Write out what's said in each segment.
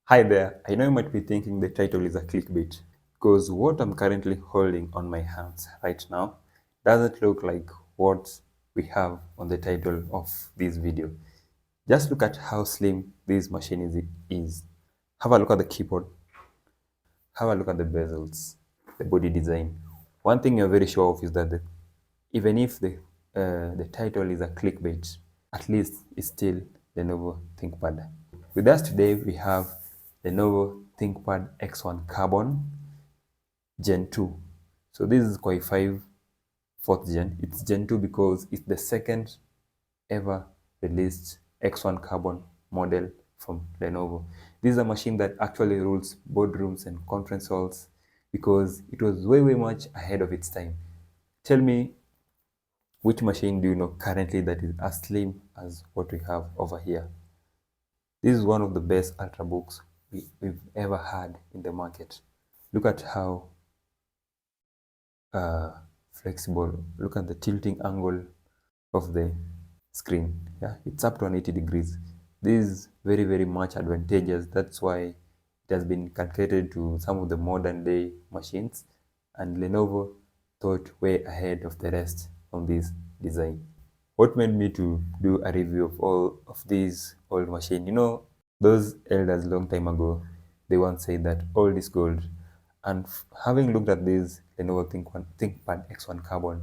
Hi there, I know you might be thinking the title is a clickbait because what I'm currently holding on my hands right now doesn't look like what we have on the title of this video. Just look at how slim this machine is. Have a look at the keyboard, have a look at the bezels, the body design. One thing you're very sure of is that even if the title is a clickbait, at least it's still Lenovo ThinkPad. With us today, we have Lenovo ThinkPad X1 Carbon Gen 2. So this is Core 5 4th gen. It's Gen 2 because it's the second ever released X1 Carbon model from Lenovo. This is a machine that actually rules boardrooms and conference halls because it was way much ahead of its time. Tell me, which machine do you know currently that is as slim as what we have over here? This is one of the best ultrabooks we've ever had in the market. Look at how uh, flexible. Look at the tilting angle of the screen. Yeah, it's up to 180 degrees. This is very much advantageous. That's why it has been calculated to some of the modern day machines, and Lenovo thought way ahead of the rest on this design. What made me to do a review of all of these old machines? Those elders long time ago, they once said that old is gold. And having looked at this Lenovo ThinkPad X1 Carbon,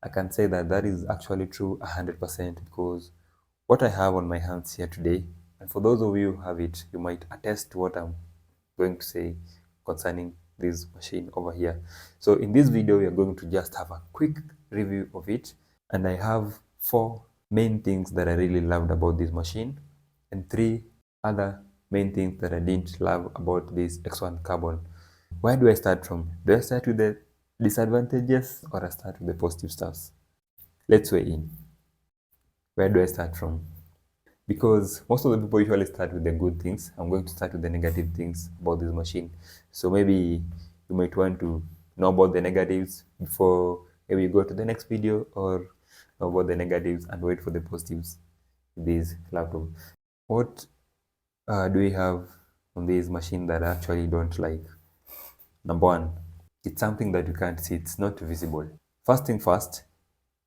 I can say that that is actually true 100% because what I have on my hands here today, and for those of you who have it, you might attest to what I'm going to say concerning this machine over here. So in this video, we are going to just have a quick review of it, and I have four main things that I really loved about this machine and three other main things that I didn't love about this X1 Carbon. Where do I start from? Do I start with the disadvantages or I start with the positive stuffs? Let's weigh in. Where do I start from? Because most of the people usually start with the good things. I'm going to start with the negative things about this machine. So maybe you might want to know about the negatives before maybe you go to the next video, or know about the negatives and wait for the positives with this laptop. What do we have on this machine that I actually don't like? Number one, it's something that you can't see. It's not visible. First thing first,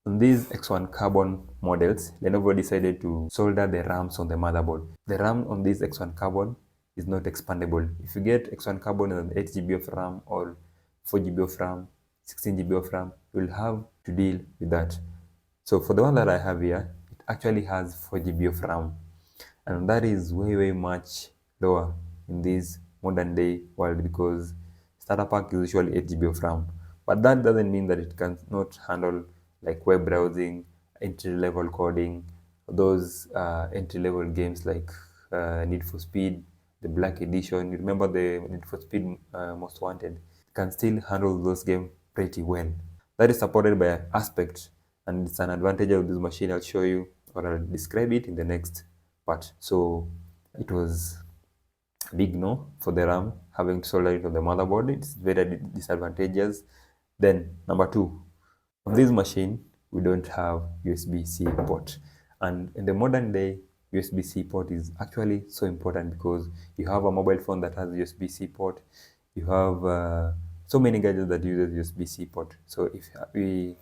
on these X1 Carbon models, Lenovo decided to solder the RAMs on the motherboard. The RAM on this X1 Carbon is not expandable. If you get X1 Carbon on 8 GB of RAM or 4 GB of RAM, 16 GB of RAM, you'll have to deal with that. So for the one that I have here, it actually has 4 GB of RAM, and that is way much lower in this modern day world because starter pack is usually 8 GB of RAM. But that doesn't mean that it cannot handle like web browsing, entry-level coding, those entry-level games like Need for Speed, the Black Edition. You remember the Need for Speed Most Wanted? It can still handle those games pretty well. That is supported by Aspect, and it's an advantage of this machine. I'll show you, or I'll describe it in the next part. So it was a big no for the RAM, having to solder it on the motherboard. It's very disadvantageous. Then number two, on this machine, we don't have USB-C port. And in the modern day, USB-C port is actually so important because you have a mobile phone that has USB-C port. You have so many gadgets that uses USB-C port. So if we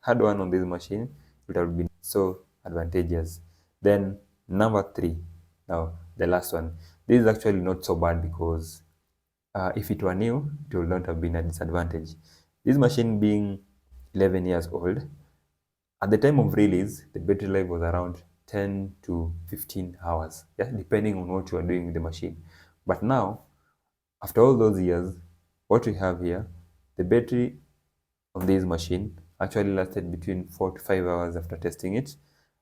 had one on this machine, it would have been so advantageous. Then number three, now the last one. This is actually not so bad because if it were new, it would not have been a disadvantage. This machine being 11 years old, at the time of release, the battery life was around 10 to 15 hours, yeah, depending on what you are doing with the machine. But now, after all those years, what we have here, the battery on this machine actually lasted between 4 to 5 hours after testing it.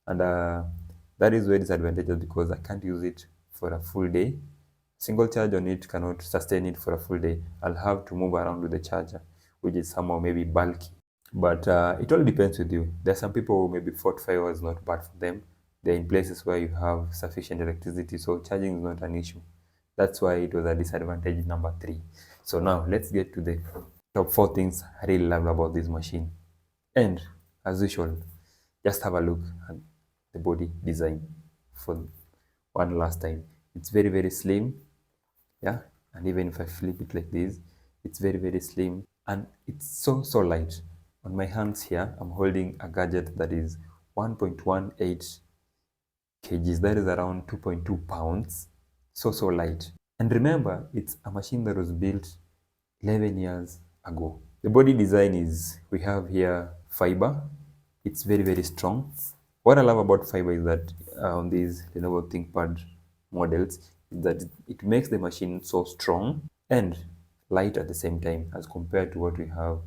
And that is very disadvantageous because I can't use it for a full day. Single charge on it cannot sustain it for a full day. I'll have to move around with the charger, which is somehow maybe bulky. But it all depends with you. There are some people who maybe 4 to 5 hours is not bad for them. They're in places where you have sufficient electricity, so charging is not an issue. That's why it was a disadvantage number three. So now let's get to the top four things I really love about this machine. And as usual, just have a look at the body design for one last time. It's very slim. Yeah, and even if I flip it like this, it's very, very slim, and it's so light. On my hands here, I'm holding a gadget that is 1.18 kgs, that is around 2.2 pounds. So light. And remember, it's a machine that was built 11 years ago. The body design is, we have here fiber. It's very, very strong. What I love about fiber is that on these Lenovo ThinkPad models, is that it makes the machine so strong and light at the same time as compared to what we have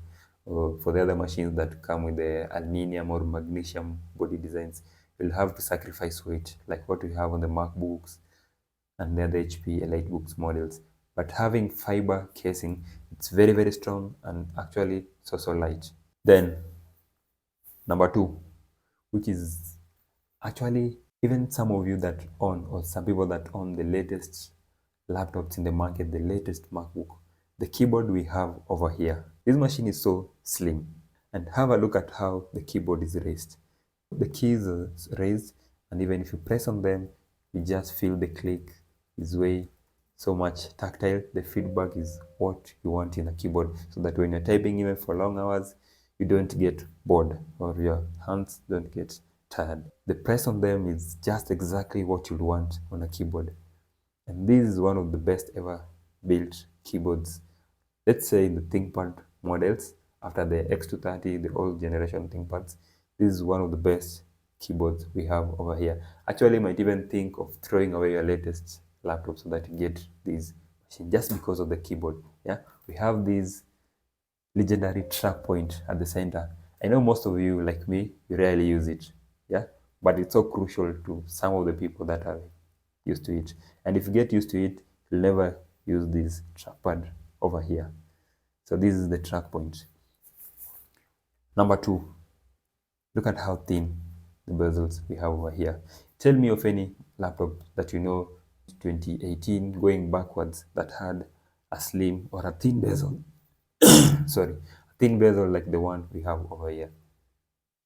for the other machines that come with the aluminium or magnesium body designs. You'll have to sacrifice weight like what we have on the MacBooks and the other HP EliteBooks models. But having fiber casing, it's very, very strong and actually so light. Then number two, which is actually even some of you that own, or some people that own the latest laptops in the market, the latest MacBook, the keyboard we have over here. This machine is so slim. And have a look at how the keyboard is raised. The keys are raised, and even if you press on them, you just feel the click is way so much tactile. The feedback is what you want in a keyboard, so that when you're typing even for long hours, you don't get bored or your hands don't get tired. The press on them is just exactly what you'd want on a keyboard. And this is one of the best ever built keyboards. Let's say the ThinkPad models, after the X230, the old generation ThinkPads, this is one of the best keyboards we have over here. Actually, you might even think of throwing away your latest laptop so that you get this machine just because of the keyboard. Yeah, we have this legendary trackpoint at the center. I know most of you, like me, you rarely use it. Yeah, but it's so crucial to some of the people that are used to it. And if you get used to it, you'll never use this trackpad over here. So this is the track point. Number two, look at how thin the bezels we have over here. Tell me of any laptop that you know 2018 going backwards that had a slim or a thin bezel. Sorry, a thin bezel like the one we have over here.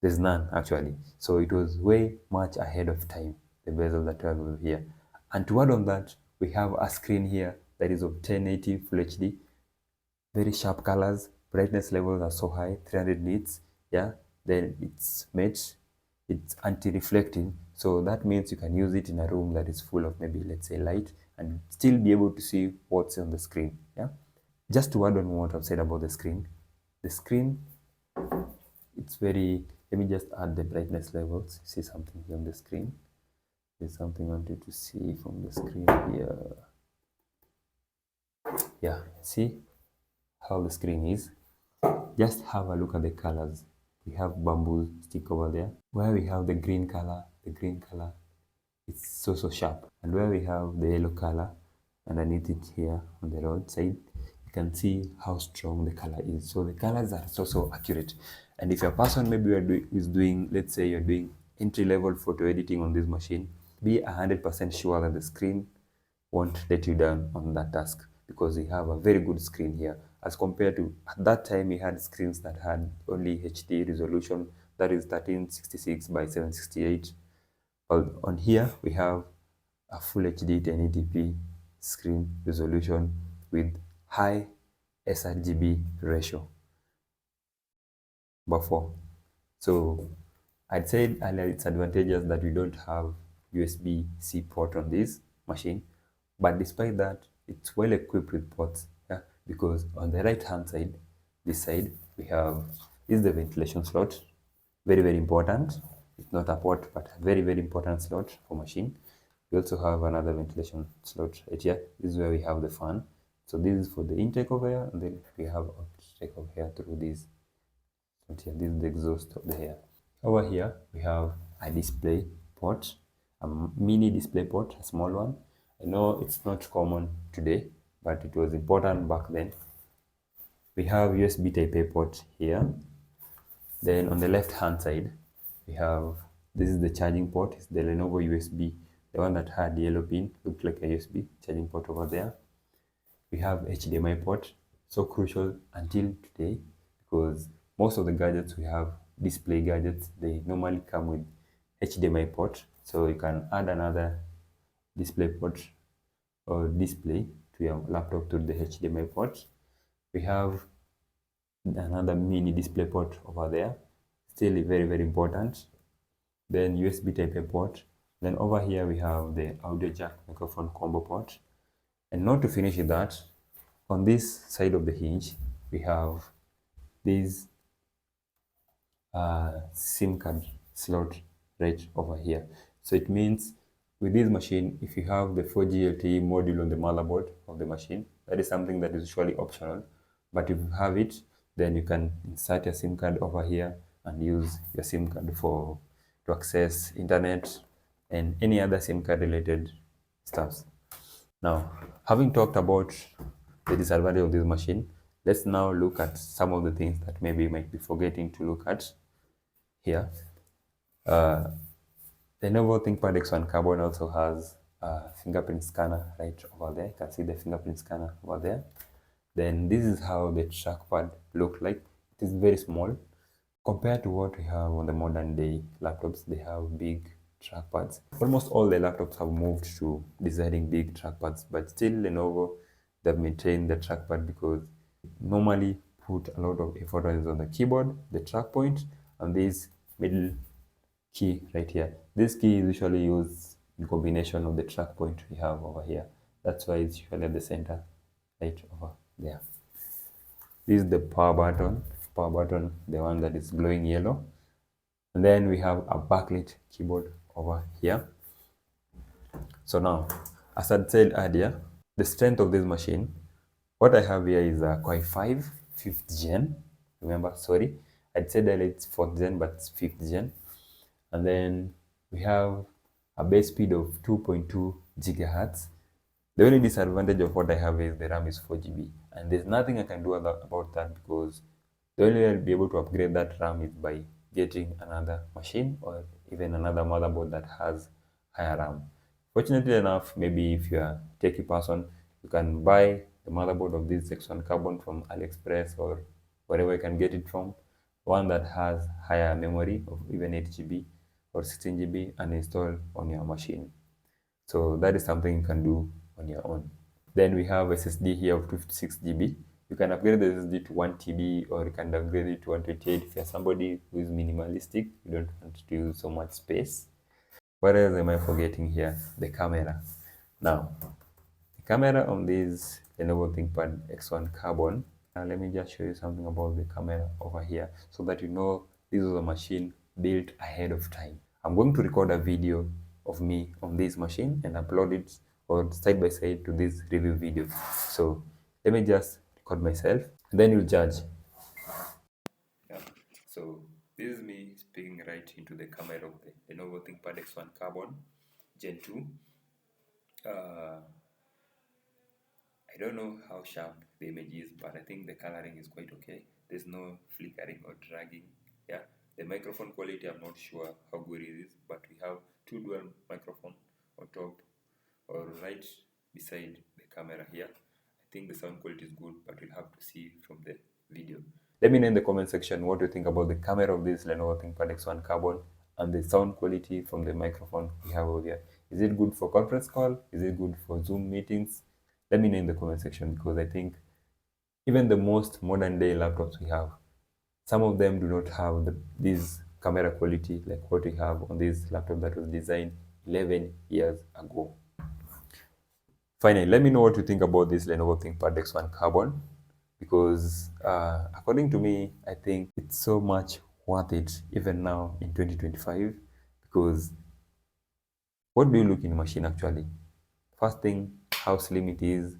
There's none actually. So it was way much ahead of time, the bezel that we have over here. And to add on that, we have a screen here that is of 1080 Full HD, very sharp colors, brightness levels are so high, 300 nits. Yeah, then it's matte, it's anti-reflective, so that means you can use it in a room that is full of maybe, let's say, light, and still be able to see what's on the screen. Yeah, just to add on what I've said about the screen, it's very, let me just add the brightness levels. See something here on the screen. There's something I wanted to see from the screen here. Yeah, see how the screen is. Just have a look at the colors. We have bamboo stick over there. Where we have the green color, it's so sharp. And where we have the yellow color, underneath it here on the road side, you can see how strong the color is. So the colors are so accurate. And if your person maybe is doing, let's say you're doing entry-level photo editing on this machine, be 100% sure that the screen won't let you down on that task, because we have a very good screen here as compared to at that time we had screens that had only HD resolution, that is 1366 by 768. On here we have a full HD 1080p screen resolution with high sRGB ratio. Number four. So I'd said earlier it's advantageous that we don't have USB-C port on this machine, but despite that, it's well equipped with ports. Yeah? Because on the right hand side, this side, we have, this is the ventilation slot, very important. It's not a port, but a very important slot for machine. We also have another ventilation slot right here. This is where we have the fan. So this is for the intake over here, and then we have outtake over here through this. Here, this is the exhaust of the air. Over here, we have a display port, a mini display port, a small one. I know it's not common today, but it was important back then. We have USB Type-A port here. Then on the left hand side, we have, this is the charging port. It's the Lenovo USB, the one that had the yellow pin, looked like a USB charging port over there. We have HDMI port, so crucial until today, because most of the gadgets we have, display gadgets, they normally come with HDMI port. So you can add another display port or display to your laptop through the HDMI port. We have another mini display port over there, still very, very important. Then USB type A port. Then over here we have the audio jack microphone combo port. And not to finish with that, on this side of the hinge, we have this SIM card slot right over here. So it means with this machine, if you have the 4G LTE module on the motherboard of the machine, that is something that is usually optional. But if you have it, then you can insert your SIM card over here and use your SIM card to access internet and any other SIM card related stuffs. Now, having talked about the disadvantage of this machine, let's now look at some of the things that maybe you might be forgetting to look at here. The Lenovo ThinkPad X1 Carbon also has a fingerprint scanner right over there. You can see the fingerprint scanner over there. Then this is how the trackpad looks like. It is very small compared to what we have on the modern day laptops. They have big trackpads. Almost all the laptops have moved to designing big trackpads, but still Lenovo, they've maintained the trackpad because normally put a lot of effort on the keyboard, the track point, and this middle key right here. This key is usually used in combination of the track point we have over here. That's why it's usually at the center right over there. This is the power button, the one that is glowing yellow. And then we have a backlit keyboard over here. So now, as I said earlier, the strength of this machine, what I have here is a Core i5 5th gen. Remember, sorry, I'd said that it's 4th gen, but it's 5th gen. And then we have a base speed of 2.2 gigahertz. The only disadvantage of what I have is the RAM is 4 GB, and there's nothing I can do about that, because the only way I'll be able to upgrade that RAM is by getting another machine or even another motherboard that has higher RAM. Fortunately enough, maybe if you're a techie person, you can buy the motherboard of this X1 Carbon from AliExpress or wherever you can get it from, one that has higher memory of even 8 GB or 16 GB and install on your machine. So that is something you can do on your own. Then we have SSD here of 56 GB. You can upgrade the SSD to 1 TB, or you can upgrade it to 128 if you're somebody who is minimalistic, you don't want to use so much space. What else am I forgetting here? The camera. Now, the camera on this Lenovo ThinkPad X1 Carbon. Now let me just show you something about the camera over here so that you know this was a machine built ahead of time. I'm going to record a video of me on this machine and upload it or side by side to this review video. So let me just record myself, then you'll judge. Yeah. So this is me speaking right into the camera of the Lenovo ThinkPad X1 Carbon Gen 2. I don't know how sharp the image is, but I think the coloring is quite okay. There's no flickering or dragging. Yeah, the microphone quality, I'm not sure how good it is, but we have two dual microphones on top or right beside the camera here. I think the sound quality is good, but we'll have to see from the video. Let me know in the comment section what you think about the camera of this Lenovo ThinkPad X1 Carbon and the sound quality from the microphone we have over here. Is it good for conference call? Is it good for Zoom meetings? Let me know in the comment section, because I think even the most modern day laptops we have, some of them do not have this camera quality like what we have on this laptop that was designed 11 years ago. Finally, let me know what you think about this Lenovo ThinkPad X1 Carbon, because according to me, I think it's so much worth it even now in 2025, because what do you look in a machine actually? First thing, how slim it is,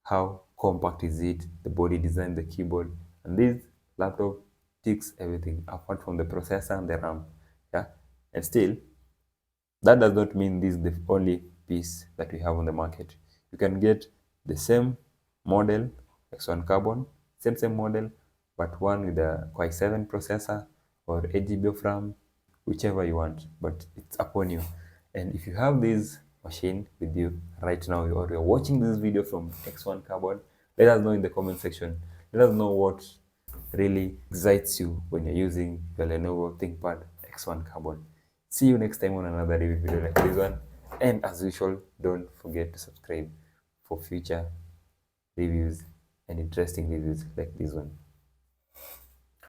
how compact is it, the body design, the keyboard, and this laptop ticks everything apart from the processor and the RAM. Yeah, and still, that does not mean this is the only piece that we have on the market. You can get the same model, X1 Carbon, same model, but one with a Core i7 processor or 8 GB of RAM, whichever you want, but it's upon you. And if you have this machine with you right now, or you're watching this video from X1 Carbon, let us know in the comment section. Let us know what really excites you when you're using your Lenovo ThinkPad X1 Carbon. See you next time on another review video like this one. And as usual, don't forget to subscribe for future reviews and interesting reviews like this one.